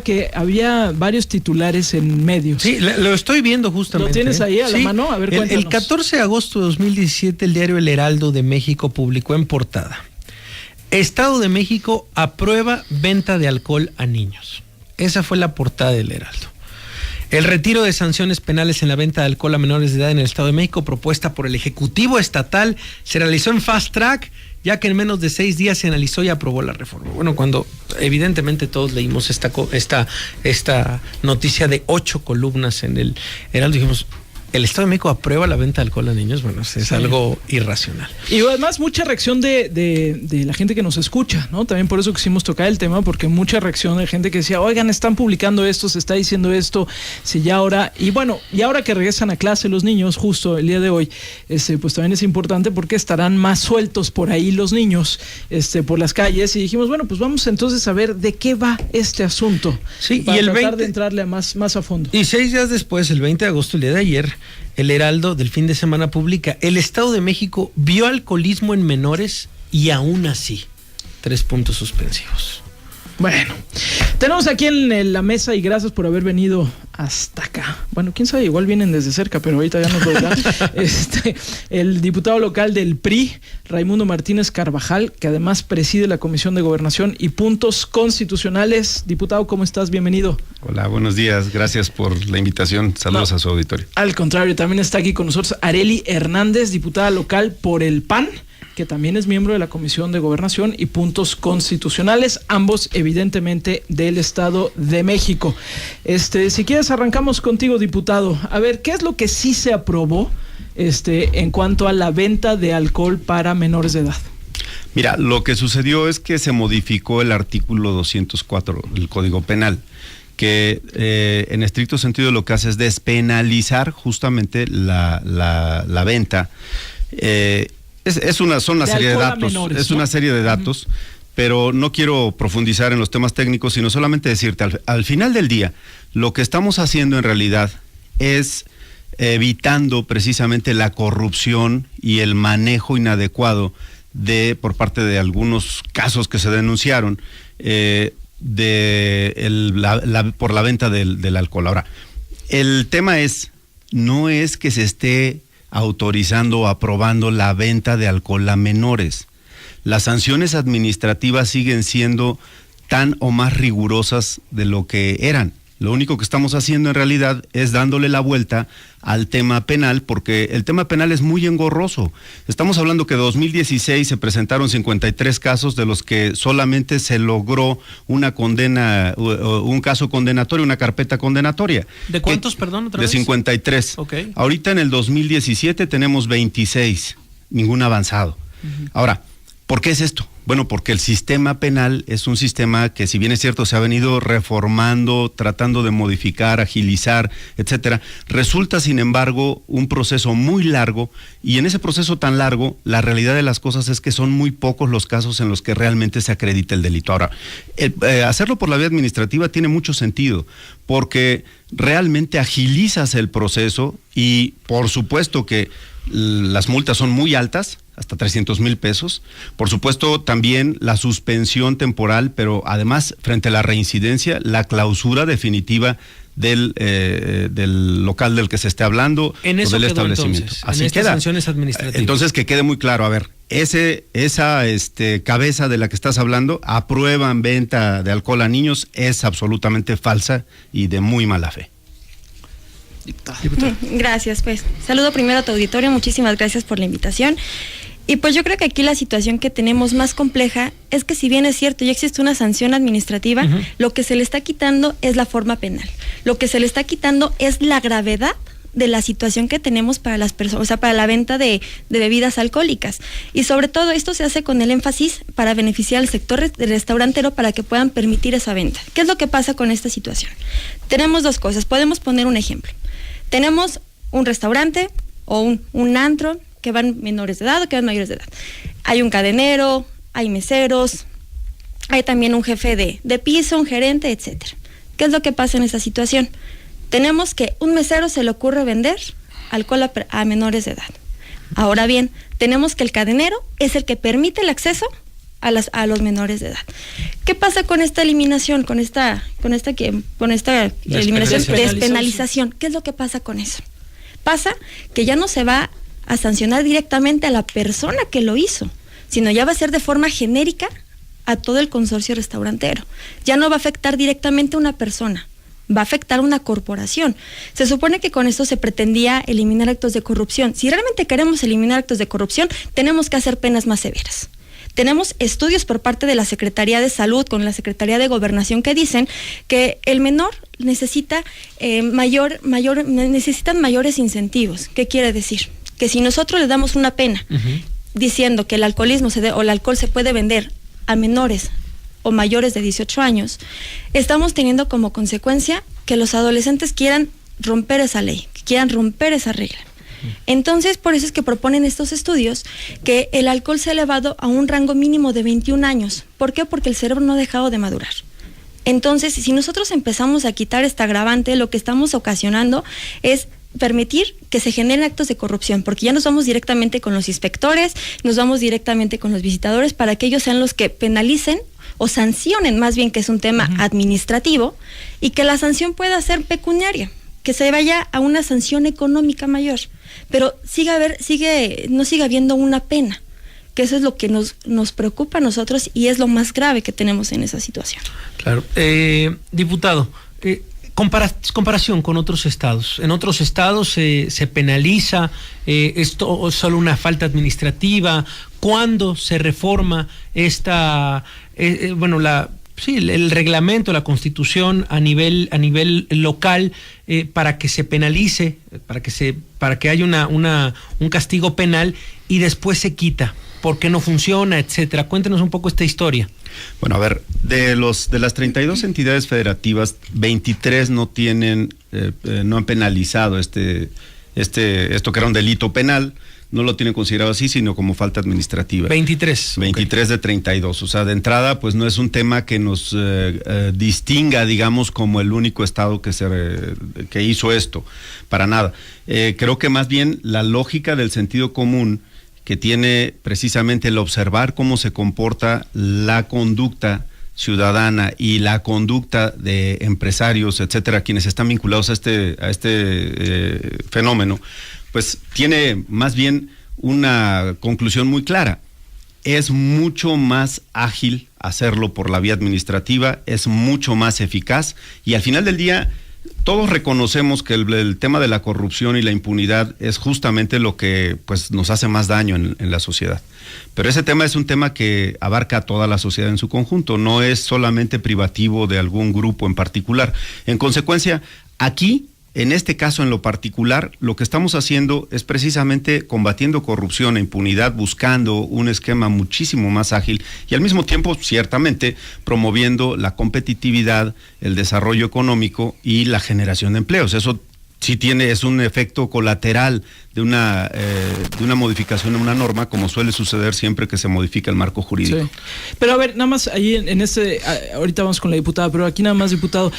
que había varios titulares en medios. Sí, lo estoy viendo justamente. ¿Lo tienes ahí a la mano? A ver, cuéntanos. El 14 de agosto de 2017, el diario El Heraldo de México publicó en portada: Estado de México aprueba venta de alcohol a niños. Esa fue la portada del Heraldo. El retiro de sanciones penales en la venta de alcohol a menores de edad en el Estado de México, propuesta por el Ejecutivo Estatal, se realizó en fast track, ya que en menos de 6 días se analizó y aprobó la reforma. Bueno, cuando evidentemente todos leímos esta noticia de 8 columnas en el Heraldo, dijimos: ¿el Estado de México aprueba la venta de alcohol a niños? Bueno, es algo irracional. Y además mucha reacción de la gente que nos escucha, ¿no? También por eso quisimos tocar el tema, porque mucha reacción de gente que decía: oigan, están publicando esto, se está diciendo esto, si ya ahora... Y bueno, y ahora que regresan a clase los niños, justo el día de hoy, pues también es importante porque estarán más sueltos por ahí los niños, por las calles, y dijimos, bueno, pues vamos entonces a ver de qué va este asunto. Sí, para y el tratar 20... de entrarle más a fondo. Y 6 días después, el 20 de agosto, el día de ayer, el Heraldo del fin de semana publica: el Estado de México vio alcoholismo en menores y aún así, 3 puntos suspensivos. Bueno, tenemos aquí en la mesa, y gracias por haber venido hasta acá. Bueno, quién sabe, igual vienen desde cerca, pero ahorita ya nos lo dirán. El diputado local del PRI, Raimundo Martínez Carvajal, que además preside la Comisión de Gobernación y Puntos Constitucionales. Diputado, ¿cómo estás? Bienvenido. Hola, buenos días. Gracias por la invitación. Saludos a su auditorio. Al contrario, también está aquí con nosotros Arely Hernández, diputada local por el PAN, que también es miembro de la Comisión de Gobernación y Puntos Constitucionales, ambos evidentemente del Estado de México. Si quieres arrancamos contigo, diputado. A ver, ¿qué es lo que sí se aprobó en cuanto a la venta de alcohol para menores de edad? Mira, lo que sucedió es que se modificó el artículo 204 del Código Penal, que en estricto sentido lo que hace es despenalizar justamente la venta. Son una serie de datos, menores, es, ¿no?, una serie de datos, pero no quiero profundizar en los temas técnicos, sino solamente decirte, al final del día, lo que estamos haciendo en realidad es evitando precisamente la corrupción y el manejo inadecuado por parte de algunos casos que se denunciaron por la venta del alcohol. Ahora, el tema no es que se esté autorizando o aprobando la venta de alcohol a menores. Las sanciones administrativas siguen siendo tan o más rigurosas de lo que eran. Lo único que estamos haciendo en realidad es dándole la vuelta al tema penal, porque el tema penal es muy engorroso. Estamos hablando que en 2016 se presentaron 53 casos, de los que solamente se logró una condena, un caso condenatorio, una carpeta condenatoria. ¿De cuántos, perdón, otra vez? De 53. Okay. Ahorita en el 2017 tenemos 26, ningún avanzado. Ahora, ¿por qué es esto? Bueno, porque el sistema penal es un sistema que, si bien es cierto, se ha venido reformando, tratando de modificar, agilizar, etcétera, resulta, sin embargo, un proceso muy largo, y en ese proceso tan largo, la realidad de las cosas es que son muy pocos los casos en los que realmente se acredita el delito. Ahora, hacerlo por la vía administrativa tiene mucho sentido, porque realmente agilizas el proceso y, por supuesto, que las multas son muy altas, hasta 300,000 pesos. Por supuesto, también la suspensión temporal, pero además, frente a la reincidencia, la clausura definitiva del local del que se esté hablando, en eso o del quedó, establecimiento. Entonces, así en estas queda. sanciones administrativas. Entonces, que quede muy claro, a ver, esa cabeza de la que estás hablando, aprueban venta de alcohol a niños, es absolutamente falsa y de muy mala fe. Gracias, pues. Saludo primero a tu auditorio, muchísimas gracias por la invitación. Y pues yo creo que aquí la situación que tenemos más compleja es que, si bien es cierto, ya existe una sanción administrativa, lo que se le está quitando es la forma penal. Lo que se le está quitando es la gravedad de la situación que tenemos para las personas, o sea, para la venta de bebidas alcohólicas. Y sobre todo esto se hace con el énfasis para beneficiar al sector restaurantero, para que puedan permitir esa venta. ¿Qué es lo que pasa con esta situación? Tenemos dos cosas, podemos poner un ejemplo. Tenemos un restaurante o un antro que van menores de edad o que van mayores de edad. Hay un cadenero, hay meseros, hay también un jefe de piso, un gerente, etcétera. ¿Qué es lo que pasa en esta situación? Tenemos que un mesero se le ocurre vender alcohol a menores de edad. Ahora bien, tenemos que el cadenero es el que permite el acceso a los menores de edad. ¿Qué pasa con esta eliminación, con esta eliminación, despenalización? ¿Qué es lo que pasa con eso? Pasa que ya no se va a sancionar directamente a la persona que lo hizo, sino ya va a ser de forma genérica a todo el consorcio restaurantero. Ya no va a afectar directamente a una persona, va a afectar a una corporación. Se supone que con esto se pretendía eliminar actos de corrupción. Si realmente queremos eliminar actos de corrupción, tenemos que hacer penas más severas. Tenemos estudios por parte de la Secretaría de Salud con la Secretaría de Gobernación que dicen que el menor necesita necesitan mayores incentivos. ¿Qué quiere decir? Que si nosotros le damos una pena diciendo que el alcoholismo o el alcohol se puede vender a menores o mayores de 18 años, estamos teniendo como consecuencia que los adolescentes quieran romper esa ley, que quieran romper esa regla. Entonces, por eso es que proponen estos estudios que el alcohol se ha elevado a un rango mínimo de 21 años. ¿Por qué? Porque el cerebro no ha dejado de madurar. Entonces, si nosotros empezamos a quitar esta agravante, lo que estamos ocasionando es permitir que se generen actos de corrupción, porque ya nos vamos directamente con los inspectores, nos vamos directamente con los visitadores para que ellos sean los que penalicen o sancionen, más bien, que es un tema administrativo, y que la sanción pueda ser pecuniaria, que se vaya a una sanción económica mayor, pero no siga habiendo una pena, que eso es lo que nos preocupa a nosotros y es lo más grave que tenemos en esa situación. Claro. Diputado, comparación con otros estados. En otros estados se penaliza esto, solo una falta administrativa. ¿Cuándo se reforma el reglamento, la Constitución a nivel local para que se penalice, para que haya un castigo penal y después se quita? ¿Por qué no funciona, etcétera? Cuéntenos un poco esta historia. Bueno, a ver, de las 32 entidades federativas, 23 no han penalizado esto que era un delito penal. No lo tienen considerado así, sino como falta administrativa. 23 de 32. O sea, de entrada, pues no es un tema que nos distinga, digamos, como el único estado que hizo esto. Para nada. Creo que más bien la lógica del sentido común que tiene precisamente el observar cómo se comporta la conducta ciudadana y la conducta de empresarios, etcétera, quienes están vinculados a este fenómeno, pues tiene más bien una conclusión muy clara. Es mucho más ágil hacerlo por la vía administrativa, es mucho más eficaz y al final del día todos reconocemos que el tema de la corrupción y la impunidad es justamente lo que pues nos hace más daño en la sociedad. Pero ese tema es un tema que abarca a toda la sociedad en su conjunto, no es solamente privativo de algún grupo en particular. En consecuencia, aquí, en este caso en lo particular, lo que estamos haciendo es precisamente combatiendo corrupción e impunidad, buscando un esquema muchísimo más ágil y al mismo tiempo, ciertamente, promoviendo la competitividad, el desarrollo económico y la generación de empleos. Eso sí es un efecto colateral de una modificación en una norma, como suele suceder siempre que se modifica el marco jurídico. Sí. Pero a ver, nada más ahí ahorita vamos con la diputada, pero aquí nada más, diputado,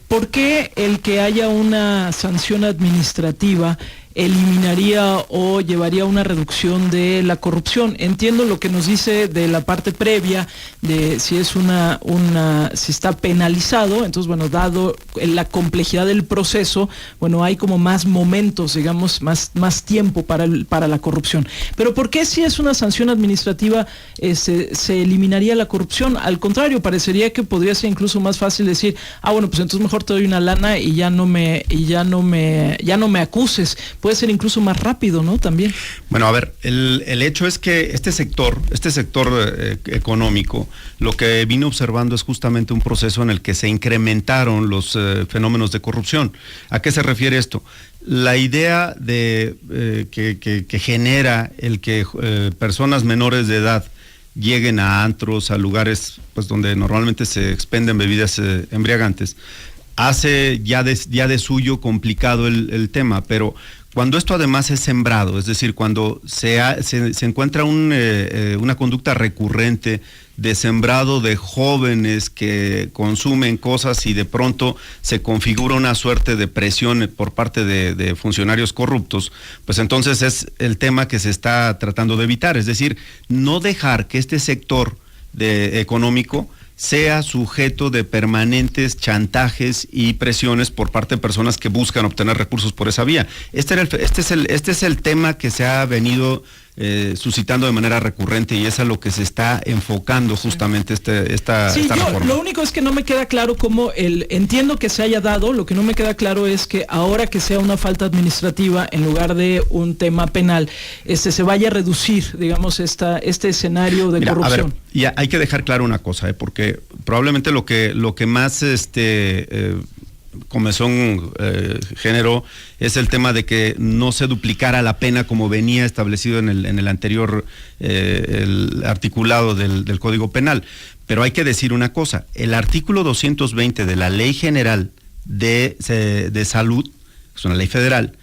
¿por qué el que haya una sanción administrativa eliminaría o llevaría a una reducción de la corrupción? Entiendo lo que nos dice de la parte previa de si es si está penalizado, entonces bueno, dado la complejidad del proceso, bueno, hay como más momentos, digamos, más tiempo para la corrupción. Pero ¿por qué si es una sanción administrativa se eliminaría la corrupción? Al contrario, parecería que podría ser incluso más fácil decir, bueno, pues entonces mejor te doy una lana y ya no me acuses. Puede ser incluso más rápido, ¿no? También. Bueno, a ver, el hecho es que este sector económico, lo que vine observando es justamente un proceso en el que se incrementaron los fenómenos de corrupción. ¿A qué se refiere esto? La idea de que genera el que personas menores de edad lleguen a antros, a lugares pues donde normalmente se expenden bebidas embriagantes, hace ya de suyo complicado el tema, pero cuando esto además es sembrado, es decir, cuando se encuentra una conducta recurrente de sembrado de jóvenes que consumen cosas y de pronto se configura una suerte de presión por parte de funcionarios corruptos, pues entonces es el tema que se está tratando de evitar, es decir, no dejar que este sector económico sea sujeto de permanentes chantajes y presiones por parte de personas que buscan obtener recursos por esa vía. Este es el tema que se ha venido suscitando de manera recurrente y es a lo que se está enfocando justamente esta reforma. Lo único es que no me queda claro cómo entiendo que se haya dado, lo que no me queda claro es que ahora que sea una falta administrativa en lugar de un tema penal, se vaya a reducir, digamos, este escenario de corrupción. A ver, y hay que dejar claro una cosa, porque probablemente lo que más comezón generó es el tema de que no se duplicara la pena como venía establecido en el anterior el articulado del Código Penal. Pero hay que decir una cosa, el artículo 220 de la Ley General de Salud, es una ley federal,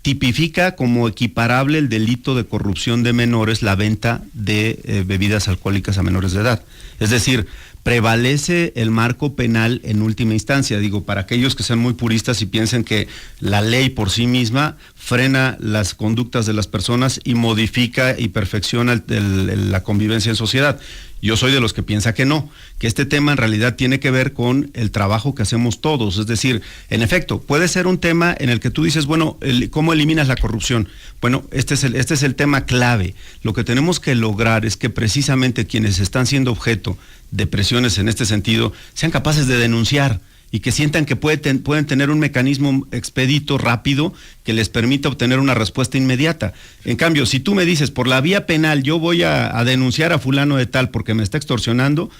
tipifica como equiparable el delito de corrupción de menores la venta de bebidas alcohólicas a menores de edad. Es decir, prevalece el marco penal en última instancia. Digo, para aquellos que sean muy puristas y piensen que la ley por sí misma frena las conductas de las personas y modifica y perfecciona la convivencia en sociedad. Yo soy de los que piensa que no, que este tema en realidad tiene que ver con el trabajo que hacemos todos. Es decir, en efecto, puede ser un tema en el que tú dices, bueno, ¿cómo eliminas la corrupción? Bueno, este es el tema clave. Lo que tenemos que lograr es que precisamente quienes están siendo objeto de presiones en este sentido sean capaces de denunciar y que sientan que pueden tener un mecanismo expedito, rápido, que les permita obtener una respuesta inmediata. En cambio, si tú me dices, por la vía penal, yo voy a denunciar a fulano de tal porque me está extorsionando,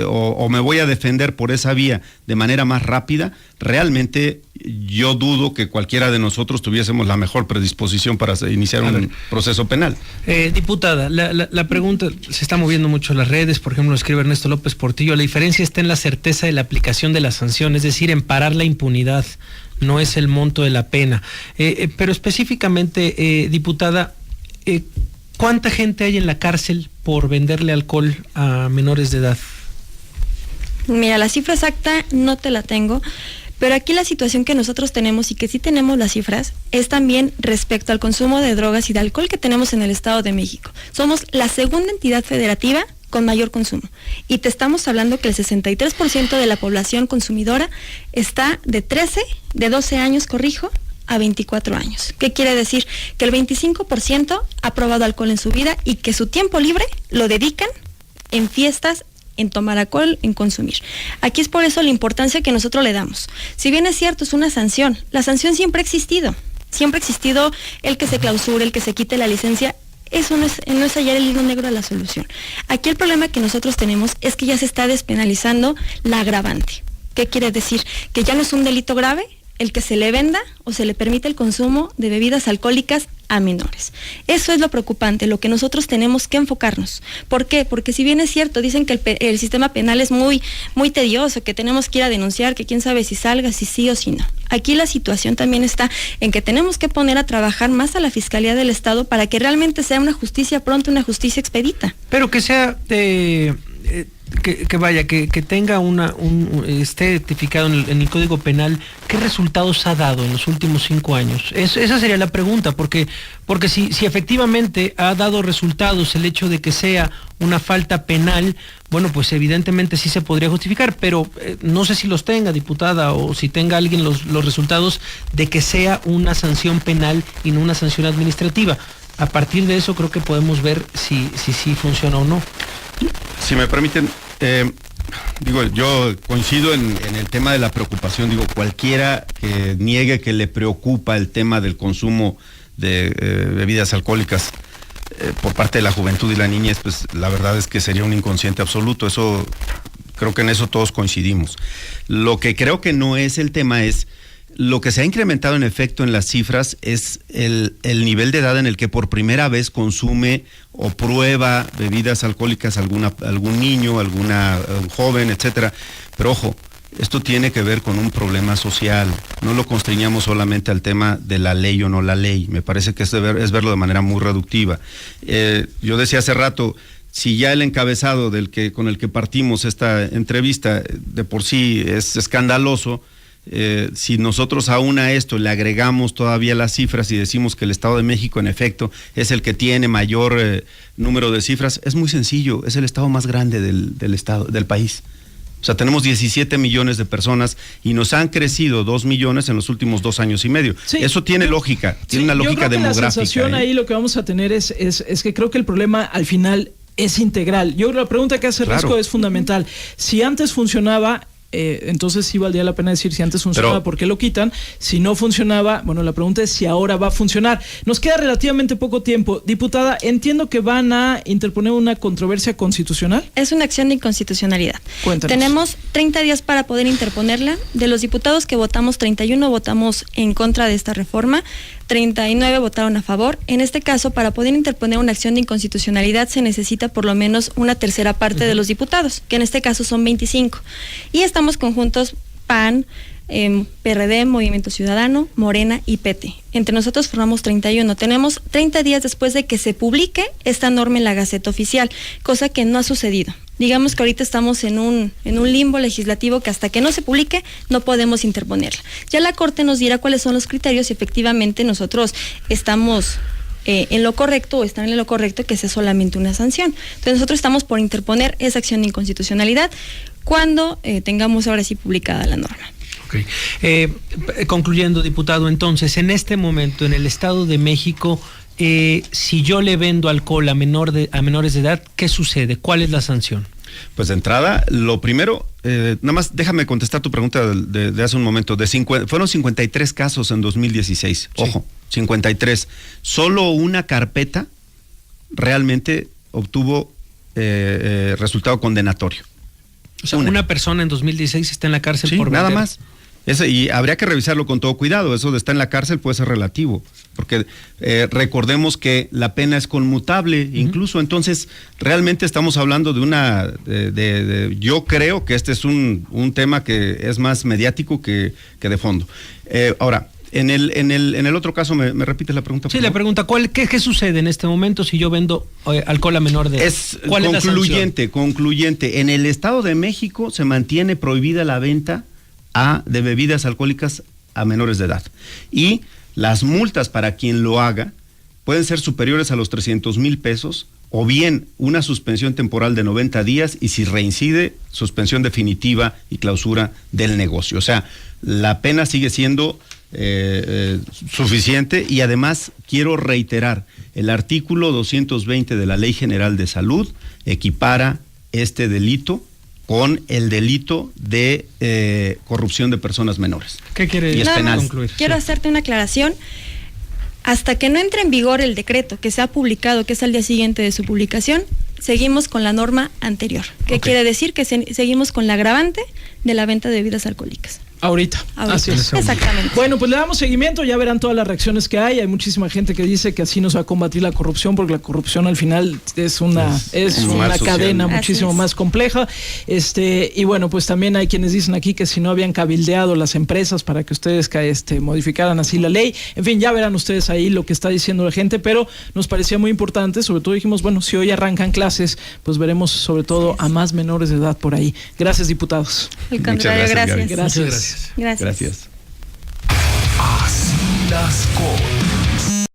o me voy a defender por esa vía de manera más rápida, realmente yo dudo que cualquiera de nosotros tuviésemos la mejor predisposición para iniciar un proceso penal. Diputada, la pregunta, se está moviendo mucho en las redes, por ejemplo, escribe Ernesto López Portillo, la diferencia está en la certeza de la aplicación de la sanción, es decir, en parar la impunidad, no es el monto de la pena. Pero específicamente, diputada, ¿cuánta gente hay en la cárcel por venderle alcohol a menores de edad? Mira, la cifra exacta no te la tengo, pero aquí la situación que nosotros tenemos y que sí tenemos las cifras es también respecto al consumo de drogas y de alcohol que tenemos en el Estado de México. Somos la segunda entidad federativa con mayor consumo. Y te estamos hablando que el 63% de la población consumidora está de 12 años, a 24 años. ¿Qué quiere decir? Que el 25% ha probado alcohol en su vida y que su tiempo libre lo dedican en fiestas, en tomar alcohol, en consumir. Aquí es por eso la importancia que nosotros le damos. Si bien es cierto, es una sanción, la sanción siempre ha existido el que se clausure, el que se quite la licencia. Eso no es hallar el hilo negro de la solución. Aquí el problema que nosotros tenemos es que ya se está despenalizando la agravante. ¿Qué quiere decir? Que ya no es un delito grave el que se le venda o se le permite el consumo de bebidas alcohólicas a menores. Eso es lo preocupante, lo que nosotros tenemos que enfocarnos. ¿Por qué? Porque si bien es cierto, dicen que el sistema penal es muy, muy tedioso, que tenemos que ir a denunciar, que quién sabe si salga, si sí o si no. Aquí la situación también está en que tenemos que poner a trabajar más a la Fiscalía del Estado para que realmente sea una justicia pronta, una justicia expedita. Pero que sea que tenga esté tipificado en el Código Penal, ¿qué resultados ha dado en los últimos 5 años? Esa sería la pregunta, porque si efectivamente ha dado resultados el hecho de que sea una falta penal, bueno, pues evidentemente sí se podría justificar, pero no sé si los tenga, diputada, o si tenga alguien los resultados de que sea una sanción penal y no una sanción administrativa. A partir de eso creo que podemos ver si funciona o no. Si me permiten, yo coincido en el tema de la preocupación. Cualquiera que niegue que le preocupa el tema del consumo de bebidas alcohólicas por parte de la juventud y la niñez, pues la verdad es que sería un inconsciente absoluto. Eso, creo que en eso todos coincidimos. Lo que creo que no es el tema es lo que se ha incrementado en efecto en las cifras es el nivel de edad en el que por primera vez consume o prueba bebidas alcohólicas algún niño, un joven, etcétera. Pero ojo, esto tiene que ver con un problema social. No lo constriñamos solamente al tema de la ley o no la ley. Me parece que es verlo de manera muy reductiva. Yo decía hace rato, si ya el encabezado con el que partimos esta entrevista de por sí es escandaloso, si nosotros aún a esto le agregamos todavía las cifras y decimos que el Estado de México en efecto es el que tiene mayor número de cifras, es muy sencillo, es el estado más grande del país. O sea, tenemos 17 millones de personas y nos han crecido 2 millones en los últimos 2 años y medio. Sí, eso tiene lógica, tiene una lógica demográfica. La sensación ahí lo que vamos a tener es que creo que el problema al final es integral. Yo creo que la pregunta que hace Risco es fundamental. Si antes funcionaba, entonces sí valdría la pena decir si antes funcionaba, ¿por qué lo quitan? Si no funcionaba, bueno, la pregunta es si ahora va a funcionar. Nos queda relativamente poco tiempo. Diputada, entiendo que van a interponer una controversia constitucional. Es una acción de inconstitucionalidad. Cuéntanos. Tenemos 30 días para poder interponerla. De los diputados que votamos, 31 votamos en contra de esta reforma, 39 votaron a favor. En este caso, para poder interponer una acción de inconstitucionalidad se necesita por lo menos una tercera parte de los diputados, que en este caso son 25. Y estamos conjuntos PAN, PRD, Movimiento Ciudadano, Morena y PT. Entre nosotros formamos 31. Tenemos 30 días después de que se publique esta norma en la Gaceta Oficial, cosa que no ha sucedido. Digamos que ahorita estamos en un limbo legislativo que hasta que no se publique no podemos interponerla. Ya la Corte nos dirá cuáles son los criterios y efectivamente nosotros estamos en lo correcto o están en lo correcto que sea solamente una sanción. Entonces nosotros estamos por interponer esa acción de inconstitucionalidad cuando tengamos ahora sí publicada la norma. Okay. Concluyendo, diputado, entonces, en este momento, en el Estado de México, si yo le vendo alcohol a menores de edad, ¿qué sucede? ¿Cuál es la sanción? Pues de entrada, lo primero, nada más déjame contestar tu pregunta de hace un momento. Fueron 53 casos en 2016. Sí. Ojo, 53. Solo una carpeta realmente obtuvo resultado condenatorio. O sea, una persona en 2016 está en la cárcel por vender. Nada más. Y habría que revisarlo con todo cuidado. Eso de estar en la cárcel puede ser relativo, porque recordemos que la pena es conmutable, incluso. Entonces, realmente estamos hablando de yo creo que este es un tema que es más mediático que de fondo. Ahora, en el otro caso, ¿me repites la pregunta? Sí, la pregunta, ¿qué sucede en este momento si yo vendo alcohol a menor de edad? Es concluyente. En el Estado de México se mantiene prohibida la venta de bebidas alcohólicas a menores de edad. Y las multas para quien lo haga pueden ser superiores a los 300,000 pesos o bien una suspensión temporal de 90 días y si reincide, suspensión definitiva y clausura del negocio. O sea, la pena sigue siendo suficiente y además quiero reiterar, el artículo 220 de la Ley General de Salud equipara este delito con el delito de corrupción de personas menores. ¿Qué quiere decir? Y es penal. Quiero hacerte una aclaración. Hasta que no entre en vigor el decreto que se ha publicado, que es al día siguiente de su publicación, seguimos con la norma anterior. ¿Qué quiere decir? Que seguimos con la agravante de la venta de bebidas alcohólicas. Ahorita. Así es. Exactamente. Bueno, pues le damos seguimiento, ya verán todas las reacciones que hay. Hay muchísima gente que dice que así nos va a combatir la corrupción, porque la corrupción al final es una cadena muchísimo más compleja. Y bueno, pues también hay quienes dicen aquí que si no habían cabildeado las empresas para que ustedes modificaran así la ley. En fin, ya verán ustedes ahí lo que está diciendo la gente, pero nos parecía muy importante, sobre todo dijimos, bueno, si hoy arrancan clases, pues veremos sobre todo a más menores de edad por ahí. Gracias, diputados. Al contrario, gracias. Gracias. Gracias. Gracias. Así las cosas.